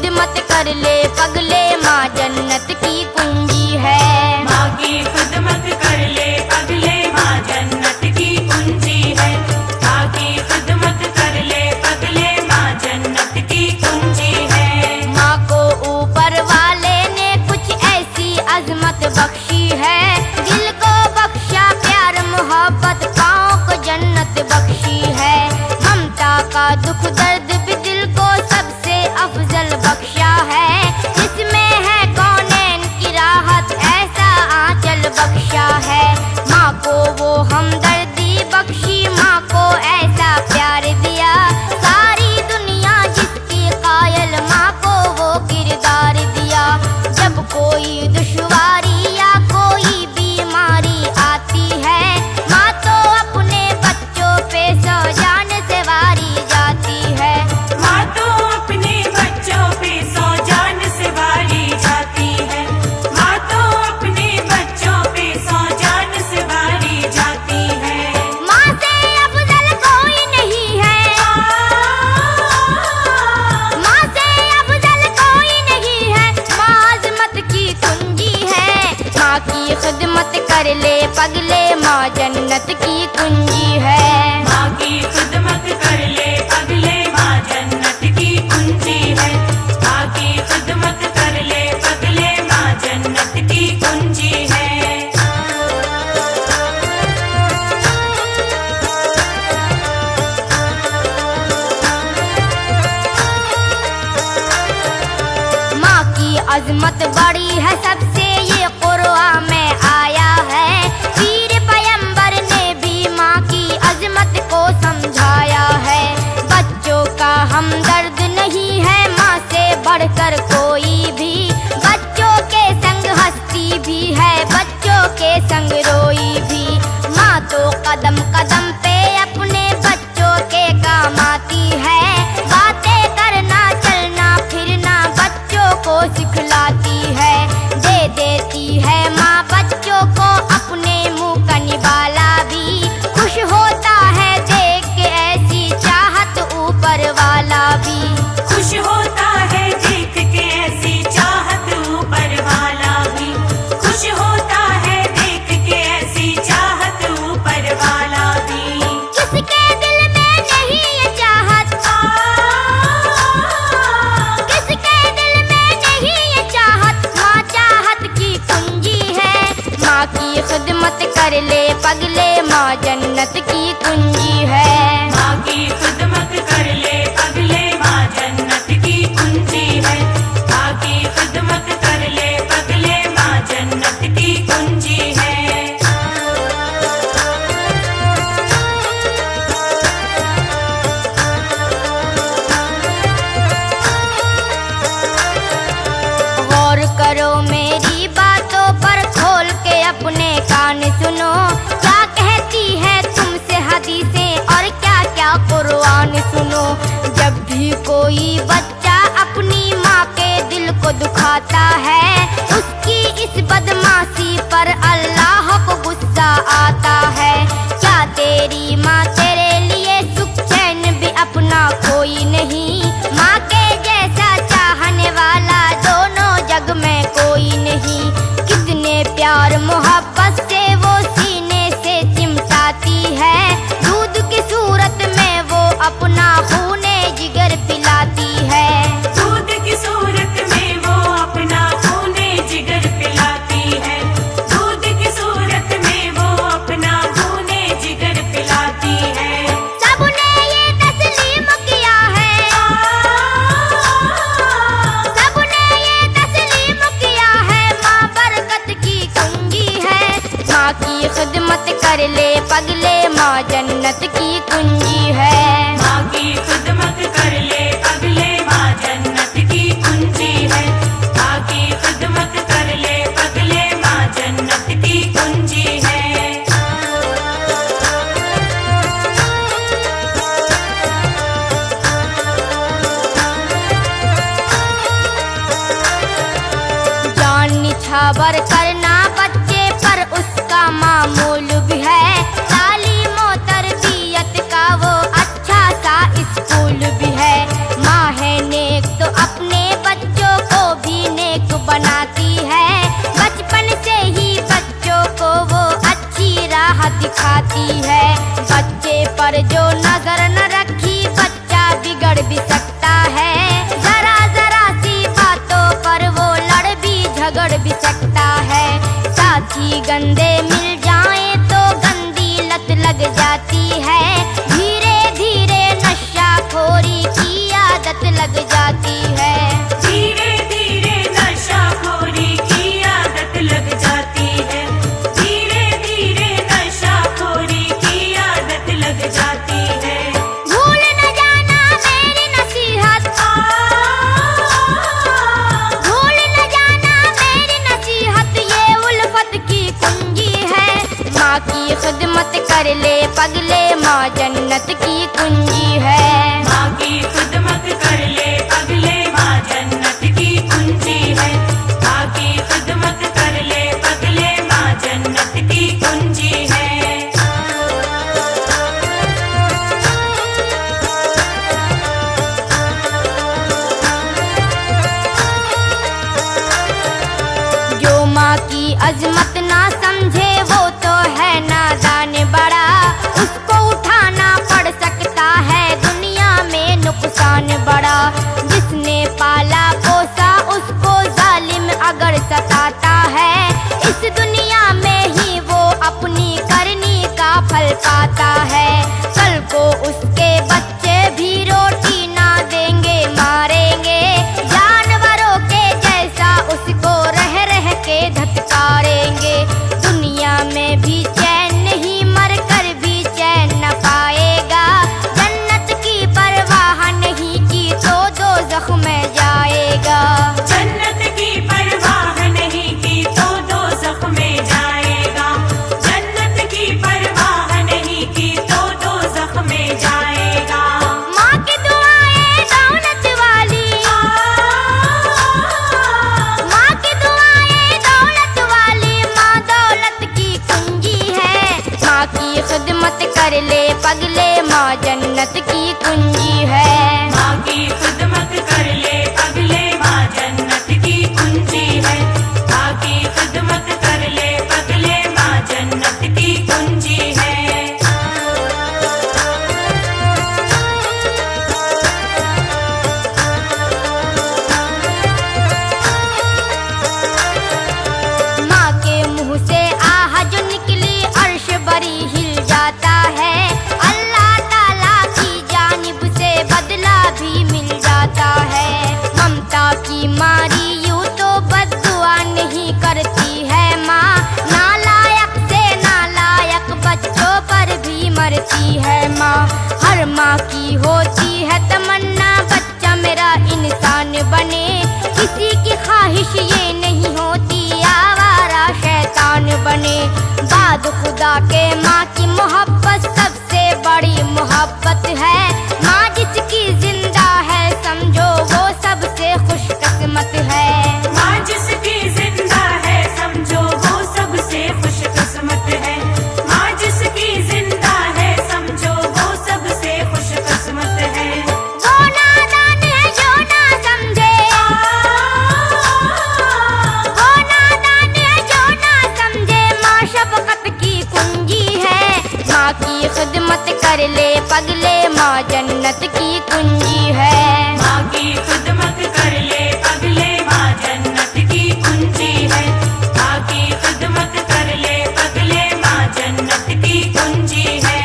खिदमत कर ले पगले, माँ जन्नत की कुंजी है। माँ की खिदमत कर ले पगले, माँ जन्नत की कुंजी है। माँ की खिदमत कर ले पगले, माँ जन्नत की कुंजी है। माँ को ऊपर वाले ने कुछ ऐसी अजमत बख्शी है, दिल को बख्शा प्यार मोहब्बत, पाँव को जन्नत बख्शी है। ममता का दुख दर्द भी दिल को सबसे अफजल बख्शा है, इसमें है कौनैन की राहत, ऐसा आंचल बख्शा है। माँ को वो हमदर्दी बख्शी, माँ को ऐसा प्यार दिया, सारी दुनिया जिसकी कायल, माँ को वो किरदार दिया। जब कोई दुश्वारी या कोई बीमारी आती है, माँ तो अपने बच्चों पे सौ जान से वारी जाती है। माँ तो अपने बच्चों पे सौ जान से वारी जाती है। माँ तो अपने बच्चों पे सौ जान से वारी जाती है। माँ से अफजल कोई नहीं है, माँ से अफजल कोई नहीं है, माँ अज़मत की कुंजी है। माँ की खिदमत कर ले पगले, माँ जन्नत की कुंजी है। माँ की खिदमत कर ले पगले, माँ जन्नत की कुंजी है। माँ की खिदमत कर ले पगले, माँ जन्नत की कुंजी है। माँ की अजमत बड़ी है सबसे, ये कुरआन में आया है। पीर पैगंबर ने भी माँ की अजमत को समझाया है। बच्चों का हमदर्द नहीं है माँ से बढ़कर कोई भी, बच्चों के संग हंसती भी है, बच्चों के संग रोई भी। माँ तो कदम कदम पे अपने बच्चों के काम आती है, बातें करना चलना फिरना बच्चों को सिखलाती है। दे देती है माँ बच्चों को अपने मुँह का निवाला भी, खुश होता है देख के ऐसी चाहत ऊपर वाला भी। खुश होता है देख के ऐसी चाहत ऊपर वाला भी। खुश होता है देख के ऐसी चाहत ऊपर वाला भी। किसके दिल में नहीं ये चाहत, किसके दिल में नहीं ये चाहत, माँ चाहत की कुंजी है। माँ की खिदमत कर ले पगले, माँ जन्नत की कुंजी है। माँ की खिदमत कर ले पगले, माँ जन्नत की कुंजी है। माँ की खिदमत कर ले पगले, माँ जन्नत की कुंजी है। गौर करो मेरी बातों पर, खोल के अपने कान सुनो, क्या कहती है तुमसे हदीसें और क्या क्या कुरआन सुनो। जब भी कोई बच्चा अपनी माँ के दिल को दुखाता है, उसकी इस बदमाशी पर अल्लाह को गुस्सा आता है। क्या तेरी माँ तेरे लिए सुख चैन भी अपना कोई नहीं, माँ के जैसा चाहने वाला दोनों जग में कोई नहीं। कितने प्यार मोहब्बत से वो सीने से चिमटाती है, दूध की सूरत में वो अपना खूने जिगर पिलाती है। दूध की सूरत में वो अपना खूने जिगर पिलाती है। दूध की सूरत में वो अपना खूने जिगर पिलाती है। सबने ये तस्लीम किया है, सबने ये तस्लीम किया है, माँ बरकत की कुंजी है। माँ की खिदमत कर ले पगले, माँ जन्नत की कुंजी है। माँ की खिदमत कर ले पगले, माँ जन्नत की कुंजी है। माँ की खिदमत कर ले पगले, माँ जन्नत की कुंजी है। जान निछावर करना बच्चे पर उसका मामूल भी है, तालीम और तरबियत का वो अच्छा सा स्कूल भी है। माँ है नेक तो अपने बच्चे बिगड़ भी सकता है। साथी गंदे मिल जाएं तो गंदी लत लग जाती है। धीरे धीरे नशाखोरी की आदत लग जाती है। धीरे धीरे नशाखोरी की आदत लग जाती है। धीरे धीरे नशाखोरी की आदत लग जाती है। भूल न जाना मेरी नसीहत, भूल न जाना मेरी नसीहत, ये उल्फत की कुंजी है। माँ की खिदमत कर ले पगले, माँ जन्नत की कुंजी है। माँ की खिदमत कर ले पगले, माँ जन्नत की कुंजी है। माँ की खिदमत कर ले पगले, माँ जन्नत की कुंजी है। जो माँ की अजमत ना समझे वो तो है नादान बड़ा। उसको उठाना पड़ सकता है दुनिया में नुकसान बड़ा। जिसने पाला पोसा उसको जालिम अगर सताता है, इस दुनिया में ही वो अपनी करनी का फल पाता है। कल को उसके बच्चे भी रोटी ना देंगे, मारेंगे। जानवरों के जैसा उसको रह रह के धत्कारेंगे। दुनिया में भी चैन नहीं, मर कर भी चैन न पाएगा। जन्नत की परवाह नहीं की तो दोज़ख में जाएगा। जन्नत की परवाह नहीं की तो दोज़ख में जाएगा। जन्नत की परवाह नहीं की तो दोज़ख में जाएगा। माँ की दुआएं दौलत वाली, माँ की दुआएं दौलत वाली, माँ दौलत की कुंजी है। माँ की खिदमत कर ले पगले, माँ जन्नत की कुंजी है। माँ की खिदमत कर ले पगले, माँ जन्नत की कुंजी है। माँ की खिदमत कर ले पगले, माँ जन्नत की कुंजी है। माँ के मुंह से आह जो निकली अर्श बरी हिल जाता है। अल्लाह ताला की जानिब से बदला भी मिल जाता है। ममता की मारी यूं तो बद्दुआ नहीं करती है माँ। नालायक से नालायक बच्चों पर भी मरती है माँ। हर माँ की होती है तमन्ना बच्चा मेरा इंसान बने। किसी की ख्वाहिश ये नहीं होती आवारा शैतान बने। बाद खुदा के माँ की मोहब्बत सबसे बड़ी मोहब्बत है। माँ जिसकी जिंदा है समझो वो सबसे खुशकिस्मत है। माँ जिसकी जिंदा है समझो वो सबसे खुशकिस्मत है। माँ जिसकी जिंदा है समझो वो सबसे खुशकिस्मत है। वो नादान है जो ना समझे, वो नादान है जो ना समझे। माँ शफकत की कुंजी है। माँ की खिदमत कर ले पगले, माँ जन्नत की कुंजी है। माँ की खिदमत कर ले पगले, माँ जन्नत की कुंजी है। माँ की खिदमत कर ले पगले, माँ जन्नत की कुंजी है।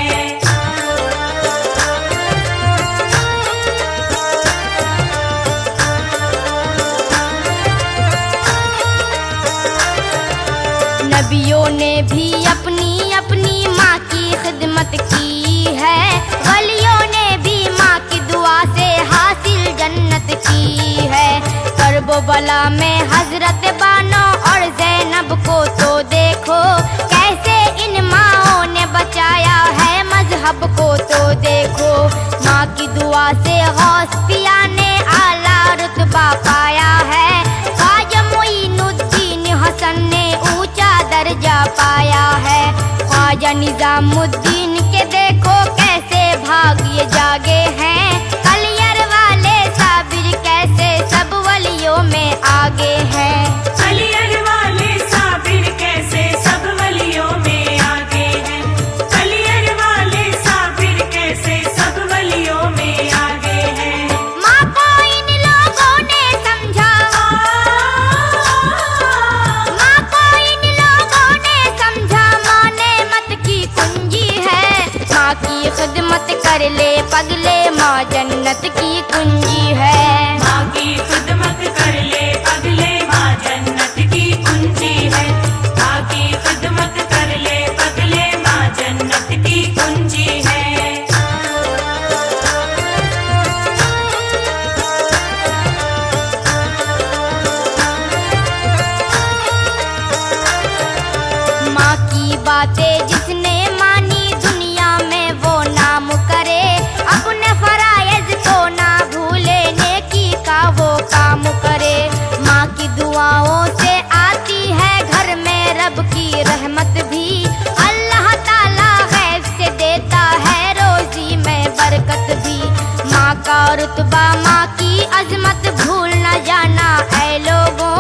नबियों ने भी अपनी अपनी माँ की खिदमत की है। वलियों ने भी माँ की दुआ से हासिल जन्नत की है। करबला में हजरत बानो और जैनब को तो देखो, कैसे इन माँओं ने बचाया है मजहब को तो देखो। माँ की दुआ से गौस पिया ने आला रुतबा पाया है। ख्वाजा मोइनुद्दीन हसन ने ऊंचा दर्जा पाया है। ख्वाजा निजामुद्दीन के देखो कैसे भाग्य जागे हैं। कलियर वाले साबिर कैसे सब वलियों में आगे हैं। कलियर वाले साबिर कैसे सब वलियों में आगे हैं। कलियर वाले साबिर कैसे सब वलियों में आगे हैं। माँ को इन लोगों ने समझा, कुंजी है। माँ की खिदमत कर ले पगले, माँ जन्नत की कुंजी है। माँ की खिदमत कर ले पगले, माँ जन्नत की कुंजी है। माँ की बातें जिसने मानी दुनिया में वो नाम करे, अपने फराइज को ना भूले, नेकी का वो काम करे। माँ की दुआओं से आती है घर में रब की रहमत भी, अल्लाह ताला गैब से देता है रोजी में बरकत भी। माँ का रुतबा माँ की अजमत भूल न जाना ऐ लोगों,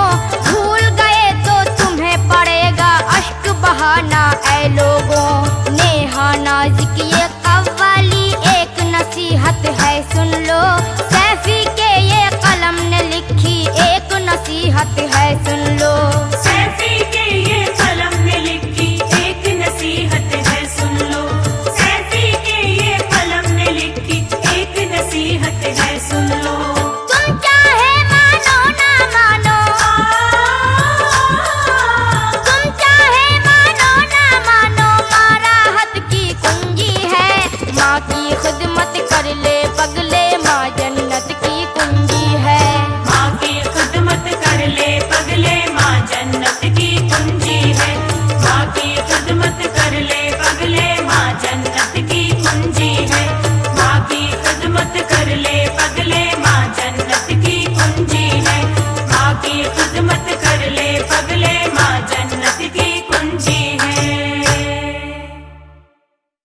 भूल गए तो तुम्हें पड़ेगा अश्क बहाना ऐ लोगों। नेहा नाज़िक ये कव्वाली एक नसीहत है सुन लो, सैफी के ये कलम ने लिखी एक नसीहत है सुन लो। सैफी के ये कलम ने लिखी एक नसीहत है सुन लो। सैफी के ये कलम ने लिखी एक नसीहत है सुन लो। तुम चाहे मानो ना मानो, तुम चाहे मानो ना मानो, माँ राहत की कुंजी है। माँ की खिदमत कर ले पगले, माँ जन्नत की कुंजी है। माँ की खिदमत कर ले पगले, माँ जन्नत की कुंजी है। माँ की